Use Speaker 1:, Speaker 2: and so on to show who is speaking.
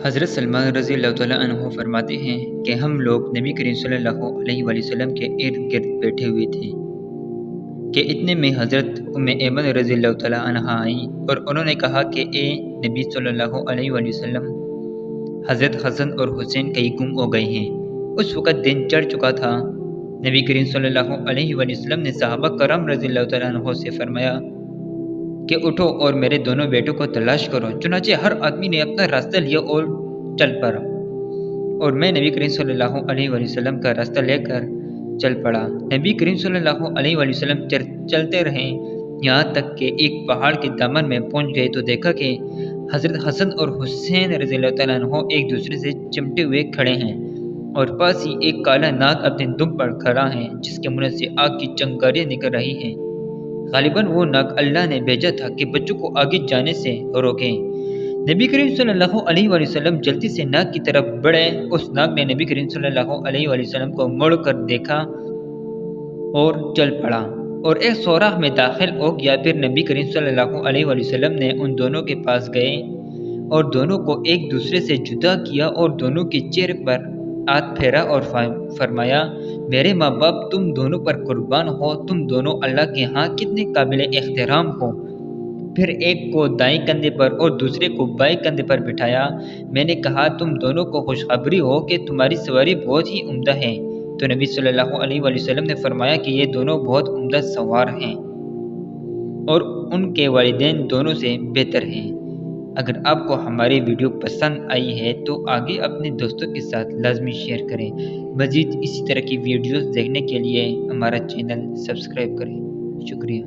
Speaker 1: حضرت سلمان رضی اللہ تعالیٰ عنہ فرماتے ہیں کہ ہم لوگ نبی کریم صلی اللہ علیہ وآلہ وسلم کے ارد گرد بیٹھے ہوئے تھے کہ اتنے میں حضرت ایمن رضی اللہ تعالیٰ عنہ آئیں اور انہوں نے کہا کہ اے نبی صلی اللہ علیہ وآلہ وسلم، حضرت حسن اور حسین کہیں گم ہو گئے ہیں۔ اس وقت دن چڑھ چکا تھا۔ نبی کریم صلی اللہ علیہ وآلہ وسلم نے صحابہ کرام رضی اللہ تعالیٰ عنہ سے فرمایا کہ اٹھو اور میرے دونوں بیٹوں کو تلاش کرو۔ چنانچہ ہر آدمی نے اپنا راستہ لیا اور چل پڑا، اور میں نبی کریم صلی اللہ علیہ وآلہ وسلم کا راستہ لے کر چل پڑا۔ نبی کریم صلی اللہ علیہ وآلہ وسلم چلتے رہے، یہاں تک کہ ایک پہاڑ کے دامن میں پہنچ گئے تو دیکھا کہ حضرت حسن اور حسین رضی اللہ تعالیٰ عنہ ایک دوسرے سے چمٹے ہوئے کھڑے ہیں، اور پاس ہی ایک کالا ناگ اپنے دم پر کھڑا ہے جس کے منہ سے آگ کی چنگاریاں نکل رہی ہیں۔ غالباً وہ ناگ اللہ نے بھیجا تھا کہ بچوں کو آگے جانے سے روکیں۔ نبی کریم صلی اللہ علیہ وآلہ وسلم جلدی سے ناگ کی طرف بڑھے۔ اس ناگ نے نبی کریم صلی اللہ علیہ وآلہ وسلم کو مڑ کر دیکھا اور چل پڑا اور ایک سوراخ میں داخل ہو گیا۔ پھر نبی کریم صلی اللہ علیہ وآلہ وسلم نے ان دونوں کے پاس گئے اور دونوں کو ایک دوسرے سے جدا کیا اور دونوں کے چہرے پر ہاتھ پھیرا اور فرمایا، میرے ماں باپ تم دونوں پر قربان ہو، تم دونوں اللہ کے ہاں کتنے قابل احترام ہو۔ پھر ایک کو دائیں کندھے پر اور دوسرے کو بائیں کندھے پر بٹھایا۔ میں نے کہا، تم دونوں کو خوشخبری ہو کہ تمہاری سواری بہت ہی عمدہ ہے۔ تو نبی صلی اللہ علیہ وآلہ وسلم نے فرمایا کہ یہ دونوں بہت عمدہ سوار ہیں اور ان کے والدین دونوں سے بہتر ہیں۔ اگر آپ کو ہماری ویڈیو پسند آئی ہے تو آگے اپنے دوستوں کے ساتھ لازمی شیئر کریں۔ مزید اسی طرح کی ویڈیوز دیکھنے کے لیے ہمارا چینل سبسکرائب کریں۔ شکریہ۔